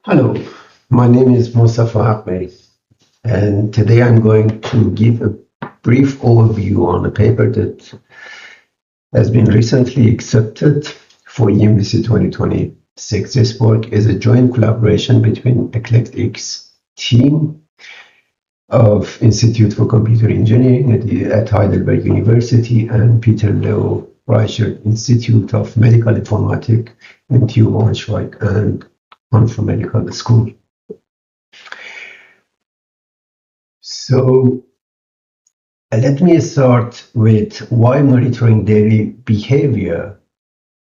Hello, my name is Mustafa Haghi, and today I'm going to give a brief overview on a paper that has been recently accepted for EMBC 2026. This work is a joint collaboration between Eclectic's team of Institute for Computer Engineering at Heidelberg University and Peter Leo Reichert Institute of Medical Informatics in TU Braunschweig and Biomedical School. So let me start with why monitoring daily behavior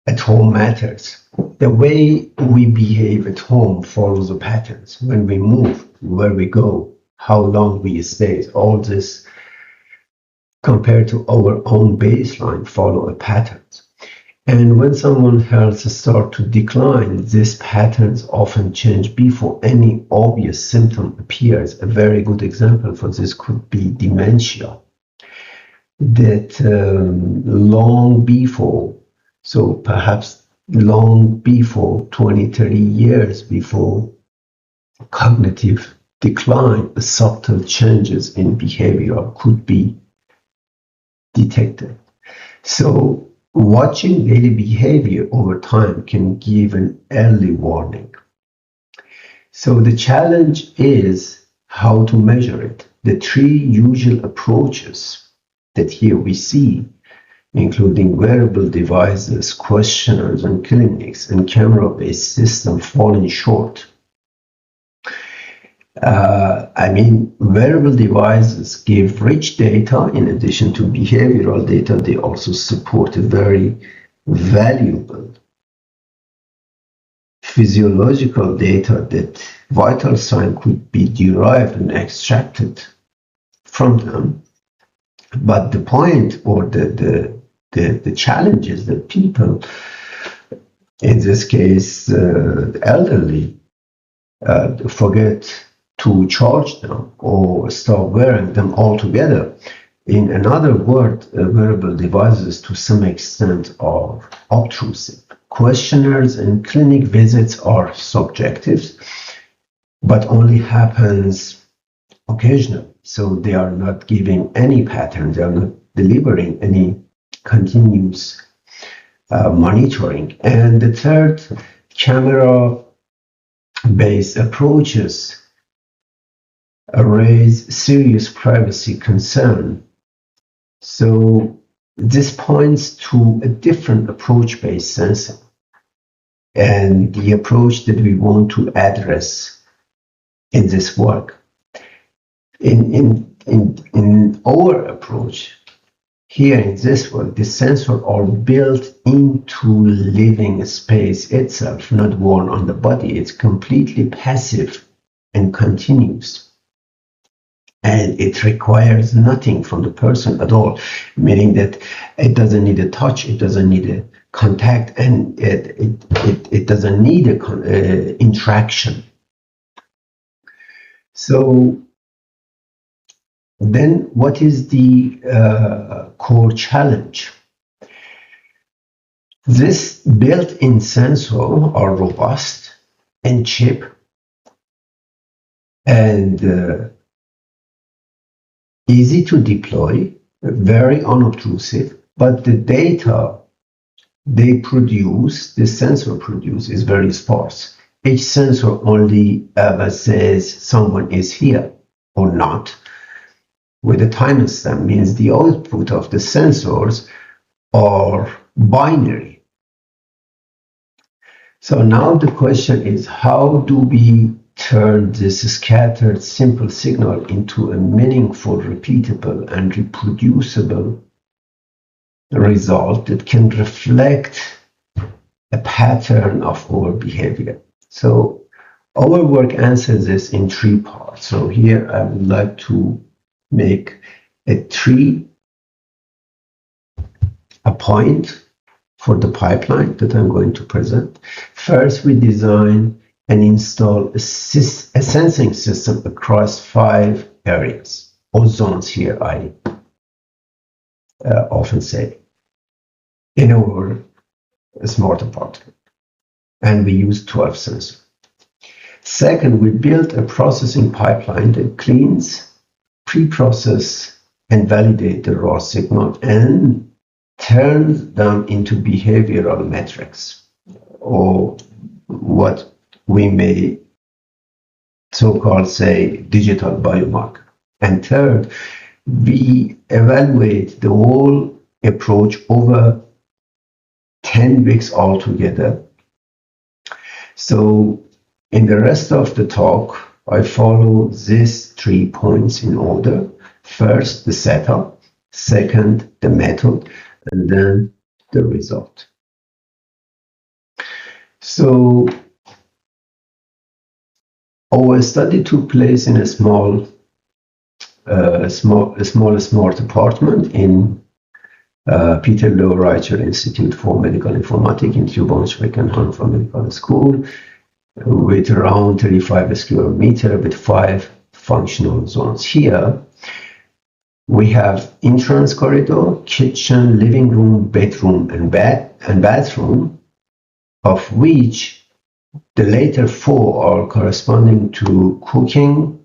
at home matters. The way we behave at home follows the patterns. When we move, where we go, how long we stay, all this compared to our own baseline follow a pattern. And when someone's health starts to decline, these patterns often change before any obvious symptom appears. A very good example for this could be dementia. That long before, so perhaps long before 20, 30 years before cognitive decline, subtle changes in behavior could be detected. So watching daily behavior over time can give an early warning. So the challenge is how to measure it. The three usual approaches that here we see, including wearable devices, questionnaires and clinics, and camera-based systems, falling short. Wearable devices give rich data in addition to behavioral data. They also support a very valuable physiological data that vital sign could be derived and extracted from them. But the point or the challenge is that people, in this case, elderly, forget to charge them or stop wearing them altogether. In another word, wearable devices to some extent are obtrusive. Questionnaires and clinic visits are subjective, but only happens occasionally. So they are not giving any pattern. They are not delivering any continuous monitoring. And the third, camera-based approaches raise serious privacy concern. So this points to a different approach-based sensing and the approach that we want to address in this work. In our approach, here in this work, the sensors are built into living space itself, not worn on the body. It's completely passive and continuous. And it requires nothing from the person at all, meaning that it doesn't need a touch, it doesn't need a contact, and it doesn't need a interaction. So then what is the core challenge? This built-in sensor are robust and cheap and easy to deploy, very unobtrusive, but the data they produce, the sensor produce, is very sparse. Each sensor only ever says someone is here or not, with a timestamp, means the output of the sensors are binary. So now the question is, how do we turn this scattered simple signal into a meaningful, repeatable, and reproducible result that can reflect a pattern of our behavior? So our work answers this in three parts. So here I would like to make a point for the pipeline that I'm going to present. First, we design and install a sensing system across 5 areas, or zones here, I often say, in our smart apartment. And we use 12 sensors. Second, we built a processing pipeline that cleans, pre-process, and validate the raw signal and turns them into behavioral metrics, or what we may so-called say digital biomarker. And third, we evaluate the whole approach over 10 weeks altogether. So in the rest of the talk, I follow these 3 points in order. First, the setup. Second, the method. And then the result. So our study took place in a small smart apartment in Peter Low Reicher Institute for Medical Informatics in Tübingen and Hannover Medical School, with around 35 square meters with 5 functional zones. Here we have entrance corridor, kitchen, living room, bedroom, and bathroom, of which the later 4 are corresponding to cooking,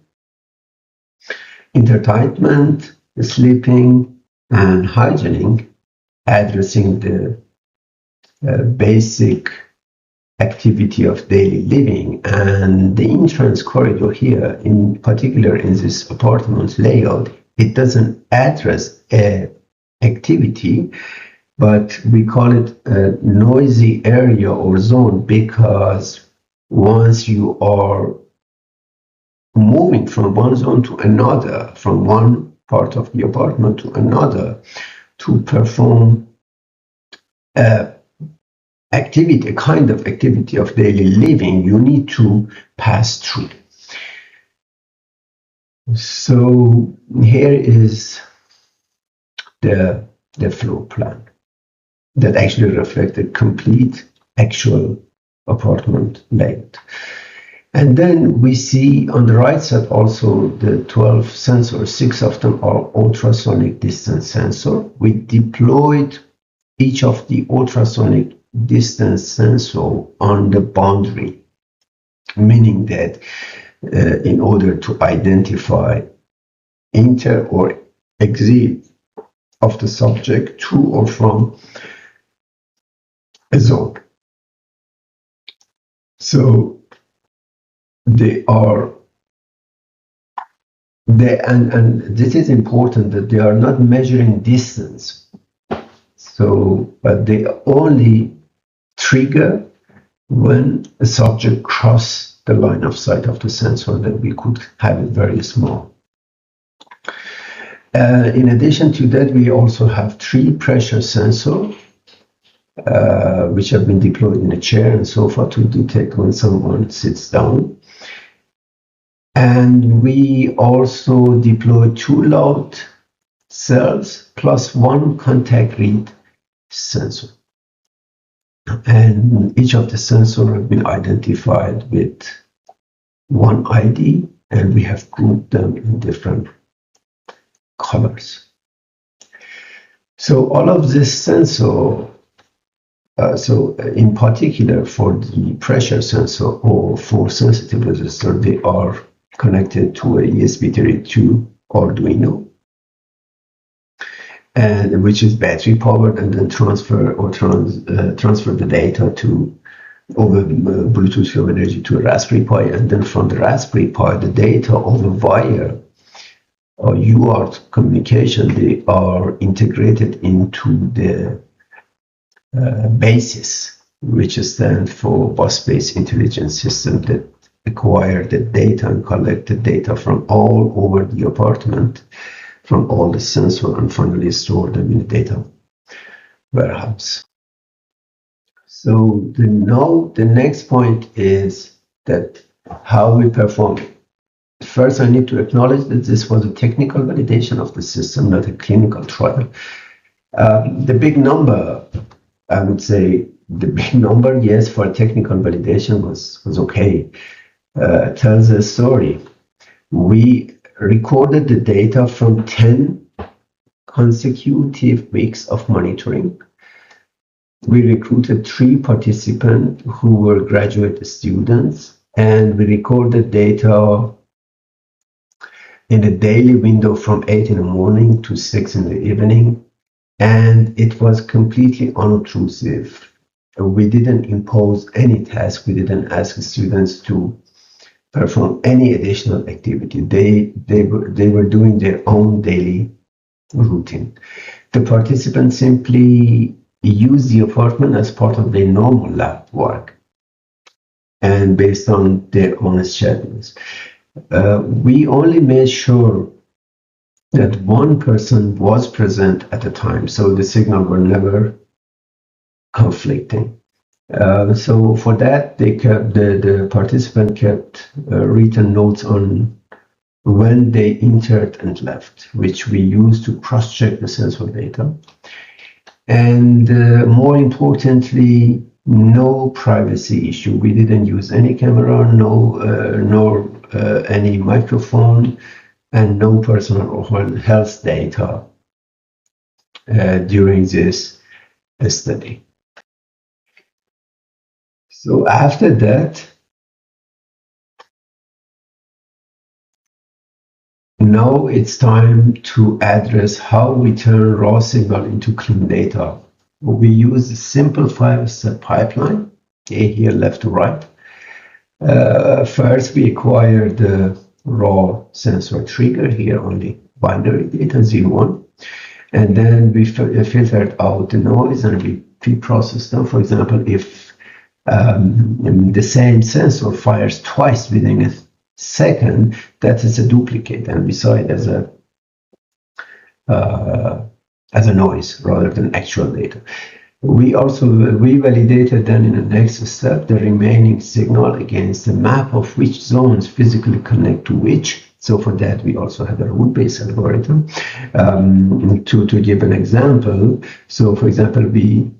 entertainment, sleeping, and hygiene, addressing the basic activity of daily living. And the entrance corridor here, in particular in this apartment layout, it doesn't address activity, but we call it a noisy area or zone, because once you are moving from one zone to another, from one part of the apartment to another, to perform activity, a kind of activity of daily living, you need to pass through. So here is the floor plan that actually reflects the complete actual apartment layout. And then we see on the right side also the 12 sensors. 6 of them are ultrasonic distance sensor. We deployed each of the ultrasonic distance sensor on the boundary, meaning that in order to identify enter or exit of the subject to or from a zone. So they are, and this is important, that they are not measuring distance. So, but they only trigger when a subject crosses the line of sight of the sensor, that we could have it very small. In addition to that, we also have 3 pressure sensors, which have been deployed in a chair and sofa to detect when someone sits down. And we also deployed 2 loud cells plus 1 contact read sensor. And each of the sensors have been identified with 1 ID, and we have grouped them in different colors. So all of this sensor, so in particular for the pressure sensor or for sensitive resistor, they are connected to a ESP32 Arduino, and which is battery powered, and then transfer the data to over Bluetooth Low Energy to a Raspberry Pi, and then from the Raspberry Pi the data over wire or UART communication, they are integrated into the BASIS, which stands for Bus-Based Intelligence System, that acquire the data and collect the data from all over the apartment, from all the sensors, and finally store them in a data warehouse. So now the next point is that how we perform it. First, I need to acknowledge that this was a technical validation of the system, not a clinical trial. The big number, I would say, the big number, yes, for technical validation was okay. Tells a story. We recorded the data from 10 consecutive weeks of monitoring. We recruited 3 participants who were graduate students, and we recorded data in a daily window from 8 in the morning to 6 in the evening, and it was completely unobtrusive. We didn't impose any task. We didn't ask students to perform any additional activity. They were doing their own daily routine. The participants simply used the apartment as part of their normal lab work and based on their own schedules. We only made sure that one person was present at a time, so the signals were never conflicting. So for that, they kept the participant kept written notes on when they entered and left, which we used to cross-check the sensor data. And more importantly, no privacy issue. We didn't use any camera, nor any microphone, and no personal or health data during this study. So after that, now it's time to address how we turn raw signal into clean data. We use a simple 5-step pipeline, here left to right. First, we acquire the raw sensor trigger, here only binary data, 0, 1. And then we filtered out the noise and we pre-process them. For example, if the same sensor fires twice within a second, that is a duplicate, and we saw it as a noise rather than actual data. We validated then in the next step the remaining signal against the map of which zones physically connect to which. So for that, we also had a rule-based algorithm. To give an example, so for example, we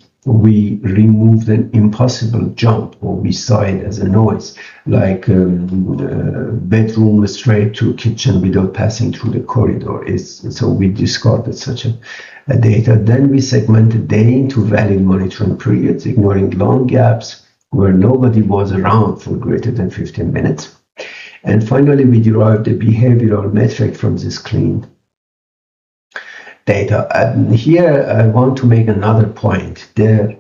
removed an impossible jump, or we saw it as a noise, like bedroom straight to kitchen without passing through the corridor. So we discarded such a data. Then we segmented day into valid monitoring periods, ignoring long gaps where nobody was around for greater than 15 minutes. And finally, we derived a behavioral metric from this clean data. And here I want to make another point. The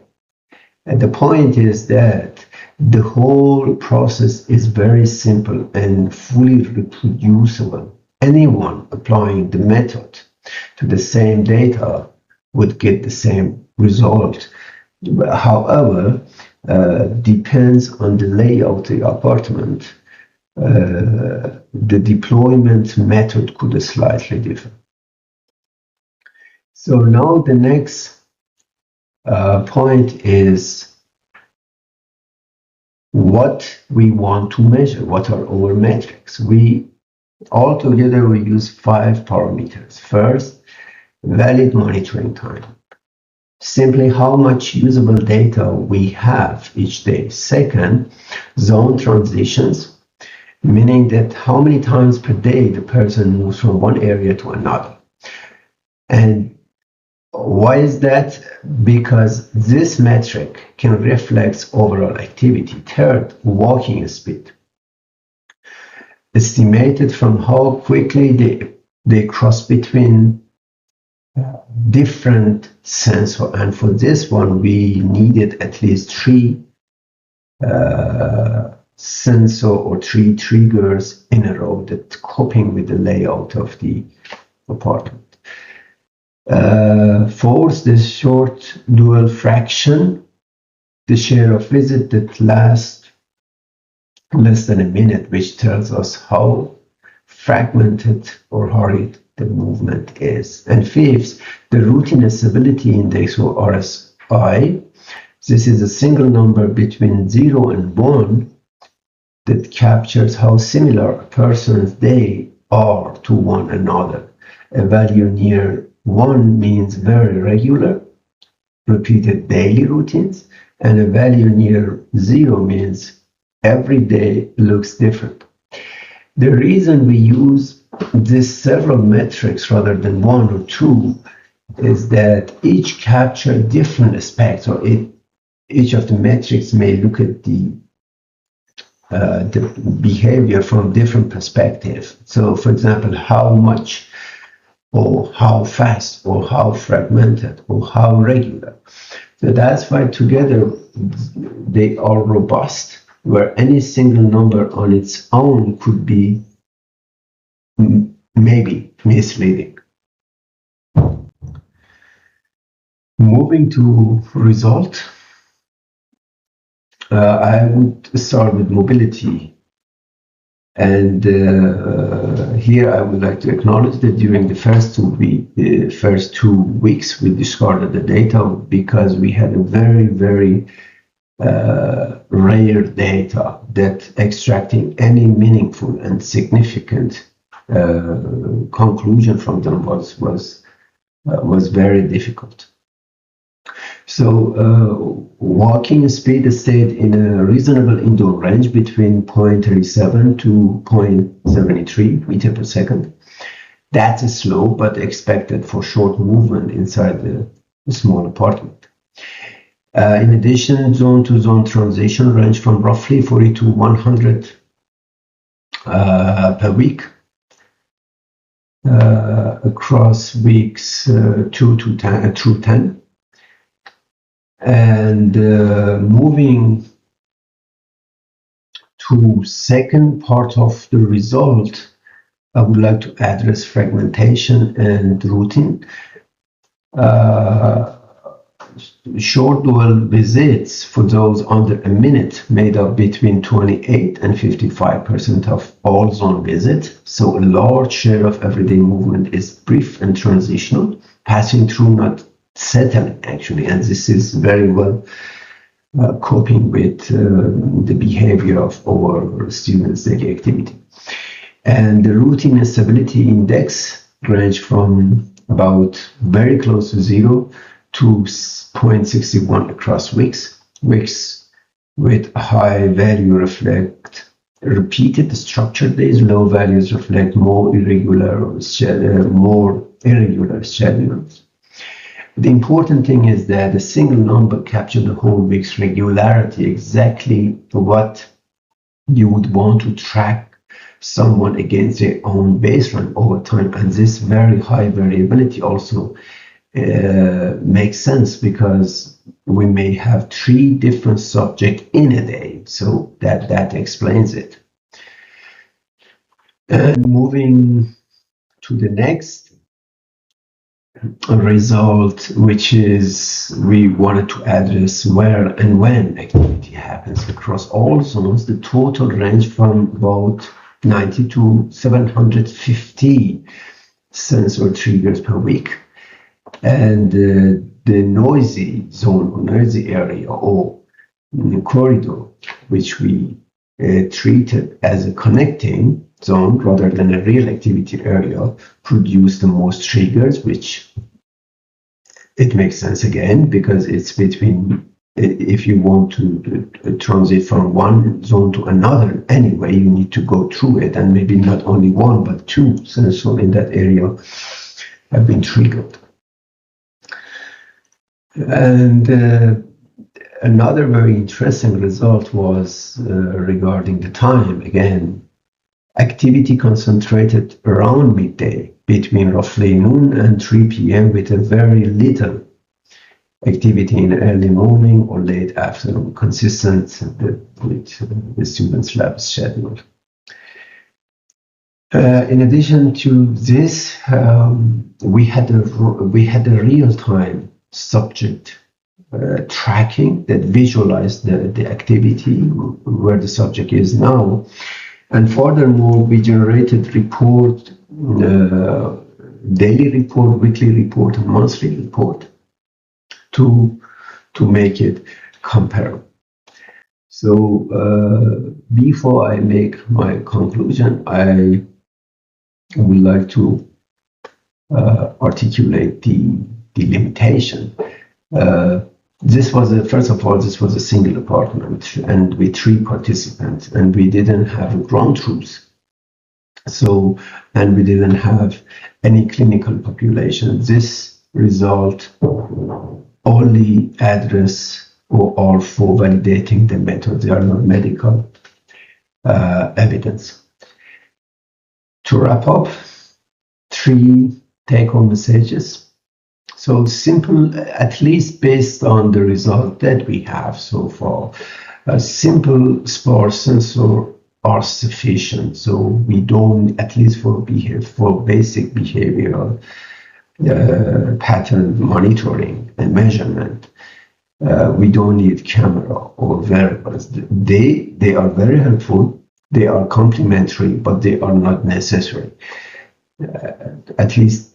point is that the whole process is very simple and fully reproducible. Anyone applying the method to the same data would get the same result. However, depends on the layout of the apartment. The deployment method could slightly differ. So now the next point is what we want to measure. What are our metrics? Altogether we use 5 parameters. First, valid monitoring time. Simply how much usable data we have each day. Second, zone transitions, meaning that how many times per day the person moves from one area to another. And why is that? Because this metric can reflect overall activity. Third, walking speed, estimated from how quickly they cross between different sensors. And for this one, we needed at least 3 sensor or 3 triggers in a row that coping with the layout of the apartment. Fourth, the short dual fraction, the share of visit that lasts less than a minute, which tells us how fragmented or hurried the movement is. And fifth, the routine stability index, or RSI. This is a single number between 0 and 1 that captures how similar a person's day are to one another. A value near 1 means very regular, repeated daily routines, and a value near 0 means every day looks different. The reason we use these several metrics rather than 1 or 2 is that each capture different aspects, or each of the metrics may look at the the behavior from different perspectives. So, for example, how much, or how fast, or how fragmented, or how regular. So that's why together they are robust, where any single number on its own could be maybe misleading. Moving to result, I would start with mobility. And here I would like to acknowledge that during the first 2 weeks, we discarded the data because we had a very, very rare data that extracting any meaningful and significant conclusion from them was very difficult. So walking speed stayed in a reasonable indoor range between 0.37 to 0.73 meter per second. That's slow but expected for short movement inside the small apartment. In addition, zone-to-zone transition range from roughly 40 to 100 per week across weeks 2 to 10 through 10. And moving to second part of the result, I would like to address fragmentation and routing. Short dual visits for those under a minute made up between 28 and 55% of all zone visits. So a large share of everyday movement is brief and transitional, passing through, not settling actually, and this is very well coping with the behavior of our students' daily activity. And the routing and stability index range from about very close to 0 to 0.61 across weeks. Weeks with a high value reflect repeated structured days, low values reflect more irregular schedules. The important thing is that a single number captures the whole week's regularity, exactly what you would want to track someone against their own baseline over time. And this very high variability also makes sense because we may have 3 different subjects in a day. So that explains it. And moving to the next result, which is we wanted to address where and when activity happens across all zones. The total range from about 90 to 750 sensor triggers per week. And the noisy zone or noisy area or corridor, which we treated as a connecting zone rather than a real activity area, produce the most triggers, which it makes sense again because it's between, if you want to transit from one zone to another anyway, you need to go through it, and maybe not only one but 2 sensors in that area have been triggered. And another very interesting result was regarding the time. Again, activity concentrated around midday between roughly noon and 3 p.m. with a very little activity in early morning or late afternoon, consistent with the students' lab schedule. In addition to this, we had a real-time subject tracking that visualized the activity where the subject is now. And furthermore, we generated report, daily report, weekly report, and monthly report to make it comparable. So before I make my conclusion, I would like to articulate the limitation. This was first of all, this was a single apartment and with 3 participants, and we didn't have ground truth. So, and we didn't have any clinical population. This result only address or are for validating the method. They are not medical. evidence. To wrap up, 3 take-home messages. So simple, at least based on the result that we have so far, a simple sparse sensor are sufficient. So we don't, at least for basic behavioral pattern monitoring and measurement, we don't need camera or wearables. They are very helpful. They are complementary, but they are not necessary. At least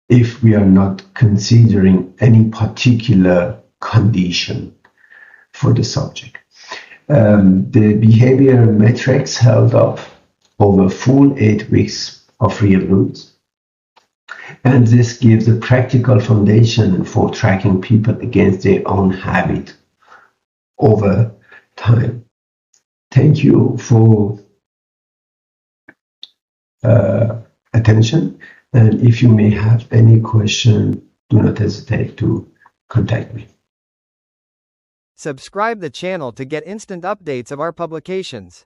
if we are not considering any particular condition for the subject. The behavior metrics held up over full 8 weeks of real use. And this gives a practical foundation for tracking people against their own habit over time. Thank you for attention. And if you may have any question, do not hesitate to contact me. Subscribe the channel to get instant updates of our publications.